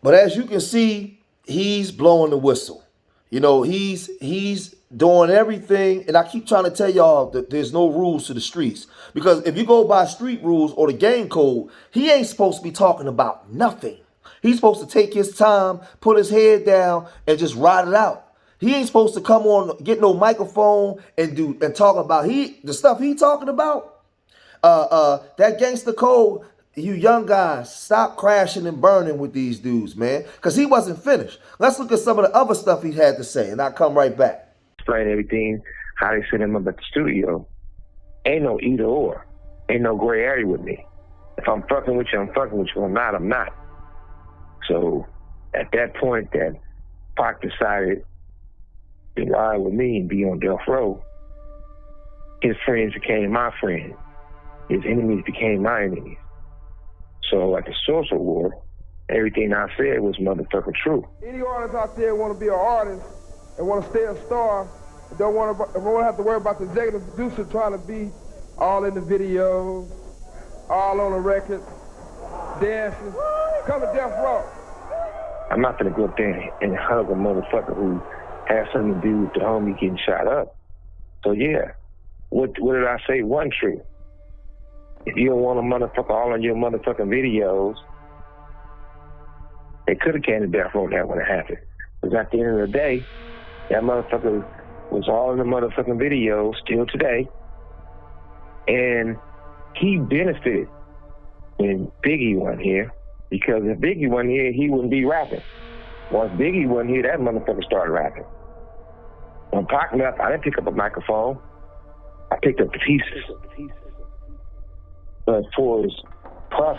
But as you can see, he's blowing the whistle. You know, he's doing everything, and I keep trying to tell y'all that there's no rules to the streets. Because if you go by street rules or the game code, he ain't supposed to be talking about nothing. He's supposed to take his time, put his head down, and just ride it out. He ain't supposed to come on, get no microphone and talk about the stuff he talking about. That gangster code, you young guys, stop crashing and burning with these dudes, man. Because he wasn't finished. Let's look at some of the other stuff he had to say, and I'll come right back. Explain everything, how they set him up at the studio. Ain't no either or. Ain't no gray area with me. If I'm fucking with you, I'm fucking with you. If I'm not, I'm not. So at that point that Pac decided to ride with me and be on death row, his friends became my friends. His enemies became my enemies. So at the Social War, everything I said was motherfucking true. Any artist out there want to be an artist and want to stay a star, don't want to have to worry about the executive producer trying to be all in the videos, all on the record, dancing. Come to death row. I'm not gonna go up there and hug a motherfucker who has something to do with the homie getting shot up. So yeah, what did I say wasn't true? If you don't want a motherfucker all on your motherfucking videos, they could have came to death row that when it happened. Because at the end of the day, that motherfucker was all in the motherfucking videos still today. And he benefited when Biggie wasn't here. Because if Biggie wasn't here, he wouldn't be rapping. Once Biggie wasn't here, that motherfucker started rapping. When Pac left, I didn't pick up a microphone. I picked up the pieces. But for his Puff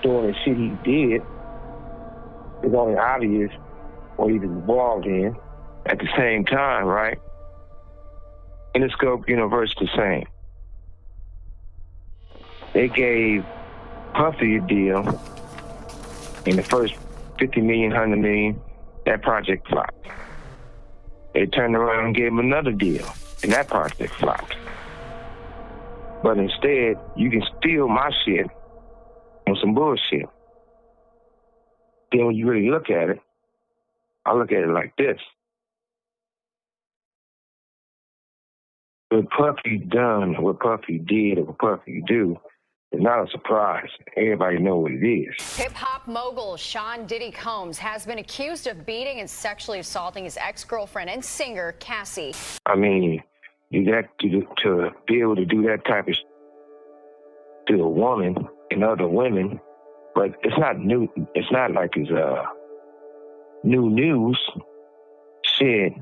doing the shit he did, it's only obvious what he was involved in. At the same time, right? Interscope Universe the same. They gave Puffy a deal. In the first 50 million, 100 million, that project flopped. They turned around and gave him another deal, and that project flopped. But instead, you can steal my shit on some bullshit. Then when you really look at it, I look at it like this. What Puffy done, what Puffy did, or what Puffy do, it's not a surprise. Everybody know what it is. Hip-hop mogul Sean Diddy Combs has been accused of beating and sexually assaulting his ex-girlfriend and singer, Cassie. I mean, to be able to do that type of to a woman and other women, but it's not new. It's not like it's new news. Shit.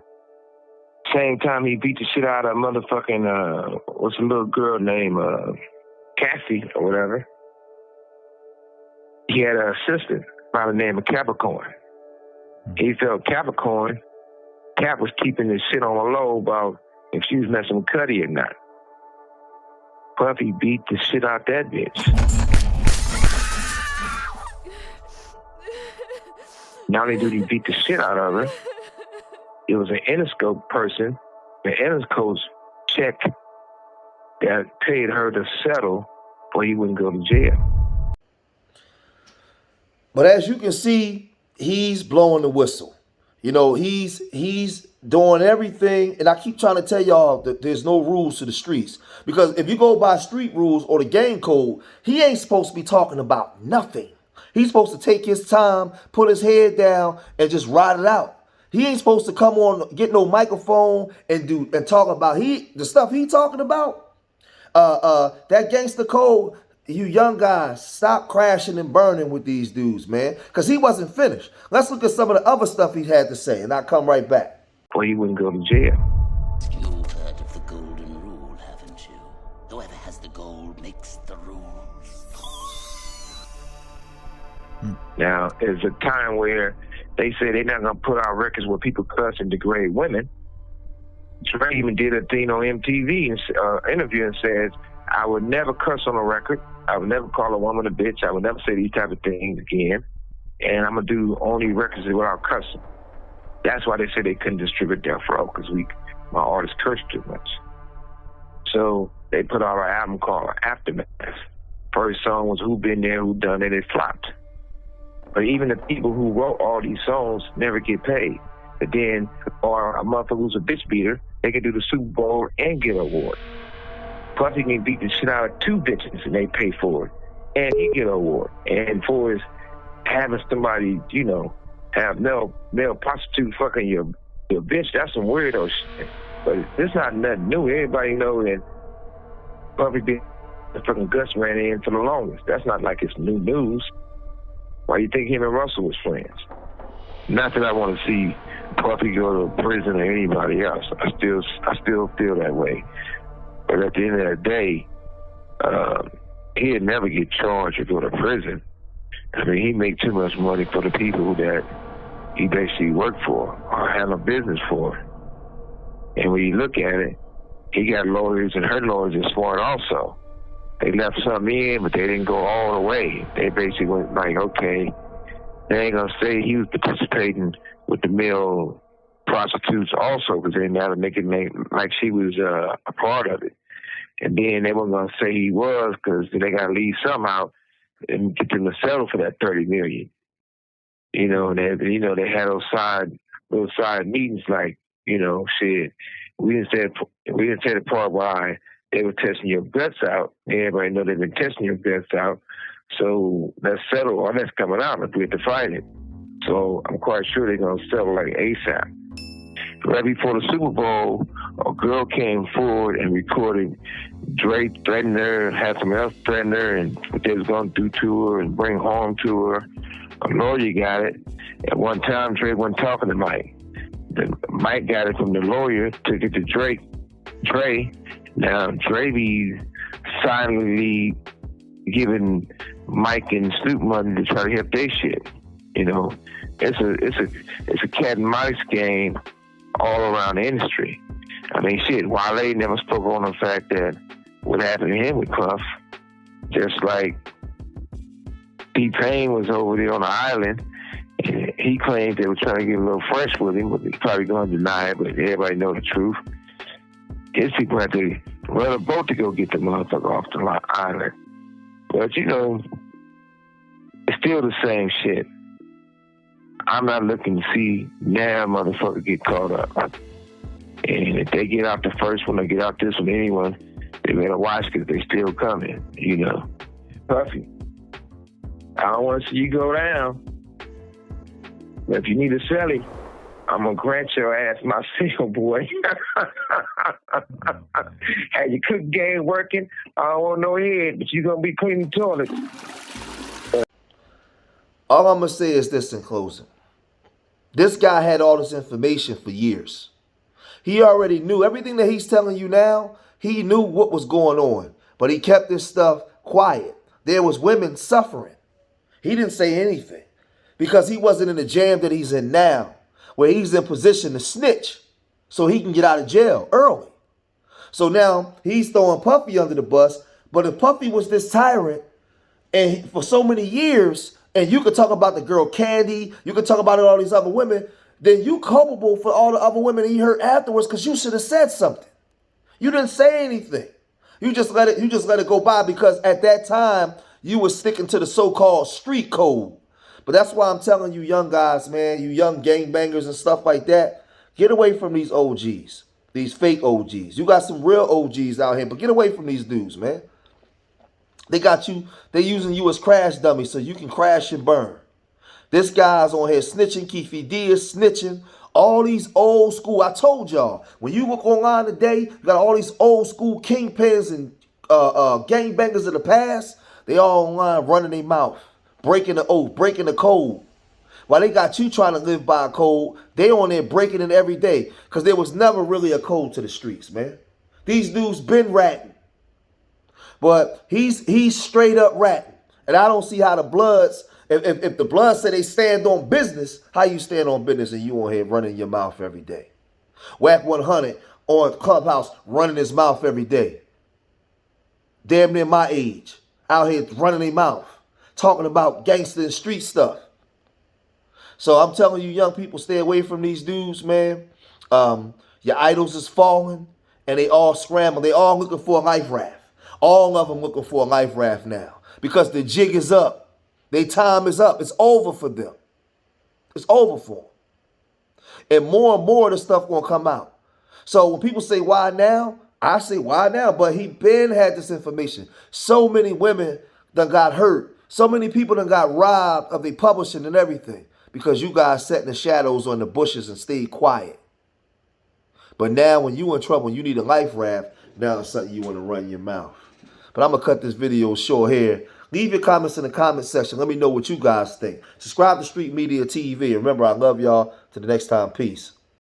Same time he beat the shit out of motherfucking, what's the little girl named, Cassie or whatever. He had an assistant by the name of Capricorn. He felt Capricorn, Cap was keeping this shit on the low about if she was messing with Cuddy or not. Puffy beat the shit out that bitch. Not only did he beat the shit out of her, it was an Interscope person, the Interscope check that paid her to settle or he wouldn't go to jail. But as you can see, he's blowing the whistle. You know, he's doing everything, and I keep trying to tell y'all that there's no rules to the streets. Because if you go by street rules or the game code, he ain't supposed to be talking about nothing. He's supposed to take his time, put his head down, and just ride it out. He ain't supposed to come on, get no microphone and talk about the stuff he talking about. That gangster code, you young guys, stop crashing and burning with these dudes, man. Because he wasn't finished. Let's look at some of the other stuff he had to say, and I'll come right back. Or he wouldn't go to jail. You've heard of the golden rule, haven't you? Whoever has the gold makes the rules. Now, there's a time where they say they're not going to put out records where people cuss and degrade women. Dre even did a thing on MTV, interview, and says, I would never cuss on a record. I would never call a woman a bitch. I would never say these type of things again. And I'm going to do only records without cussing. That's why they say they couldn't distribute Death Row, because my artists cursed too much. So they put out an album called Aftermath. First song was Who Been There, Who Done It, it flopped. But even the people who wrote all these songs never get paid. But then, or a motherfucker who's a bitch beater, they can do the Super Bowl and get an award. Puffy can beat the shit out of 2 bitches and they pay for it. And he get an award. And for his having somebody, you know, have male prostitute fucking your bitch, that's some weirdo shit. But it's not nothing new. Everybody know that Puffy been the fucking Gus ran in for the longest. That's not like it's new news. Why you think him and Russell was friends? Not that I want to see Puffy go to prison or anybody else. I still feel that way. But at the end of the day, he'd never get charged or go to prison. I mean, he make too much money for the people that he basically worked for or handle business for. And when you look at it, he got lawyers, and her lawyers are smart also. They left some in, but they didn't go all the way. They basically went like, okay, they ain't gonna say he was participating with the male prostitutes also, because they didn't have to make it like she was a part of it. And then they weren't gonna say he was, because they gotta leave somehow and get them to settle for that $30 million. You know, and they had those side meetings like, you know, shit. We didn't say the part why they were testing your guts out. Everybody know they've been testing your guts out. So let's settle all that's coming out if we have to fight it. So I'm quite sure they're gonna settle like ASAP. Right before the Super Bowl, a girl came forward and recorded Dre threatening her, had someone else threaten her, and what they was gonna do to her and bring harm to her. A lawyer got it. At one time, Dre wasn't talking to Mike. Mike got it from the lawyer, took it to Dre. Now Dre be silently giving Mike and Snoop money to try to help their shit. You know, it's a cat and mouse game all around the industry. I mean, shit, Wale never spoke on the fact that what happened to him with Puff. Just like T-Pain was over there on the island, and he claimed they were trying to get a little fresh with him, but he's probably going to deny it, but everybody know the truth. His people had to run a boat to go get the motherfucker off the island. But, you know, it's still the same shit. I'm not looking to see now motherfucker get caught up. And if they get out the first one or get out this one, anyone, they better watch because they still coming, you know. Puffy, I don't want to see you go down. But if you need a celly, I'm going to grant your ass my seal, boy. Had your cook game working, I don't want no head, but you're going to be cleaning the toilet. All I'm going to say is this in closing. This guy had all this information for years. He already knew everything that he's telling you now. He knew what was going on, but he kept this stuff quiet. There was women suffering. He didn't say anything because he wasn't in the jam that he's in now, where he's in position to snitch so he can get out of jail early. So now he's throwing Puffy under the bus, but if Puffy was this tyrant and for so many years, and you could talk about the girl Candy, you could talk about all these other women, then you culpable for all the other women he hurt afterwards because you should have said something. You didn't say anything. You just let it go by because at that time you were sticking to the so-called street code. But that's why I'm telling you young guys, man, you young gangbangers and stuff like that, get away from these OGs, these fake OGs. You got some real OGs out here, but get away from these dudes, man. They got you, they're using you as crash dummies so you can crash and burn. This guy's on here snitching, Keefe D is snitching. All these old school, I told y'all, when you look online today, you got all these old school kingpins and gangbangers of the past. They all online running their mouth, breaking the oath, breaking the code. While they got you trying to live by a code, they on there breaking it every day because there was never really a code to the streets, man. These dudes been ratting. But he's straight up ratting. And I don't see how the Bloods, if the Bloods say they stand on business, how you stand on business and you on here running your mouth every day? Whack 100 on Clubhouse running his mouth every day. Damn near my age. Out here running their mouth. Talking about gangster and street stuff. So I'm telling you young people, stay away from these dudes, man. Your idols is falling and they all scramble. They all looking for a life raft. All of them looking for a life raft now because the jig is up. Their time is up. It's over for them. It's over for them. And more of the stuff gonna come out. So when people say why now, I say why now, but he been had this information. So many women done got hurt. So many people done got robbed of their publishing and everything because you guys sat in the shadows or in the bushes and stayed quiet. But now when you in trouble, you need a life raft, now it's something you want to run your mouth. But I'm going to cut this video short here. Leave your comments in the comment section. Let me know what you guys think. Subscribe to Street Media TV. Remember, I love y'all. Till the next time, peace.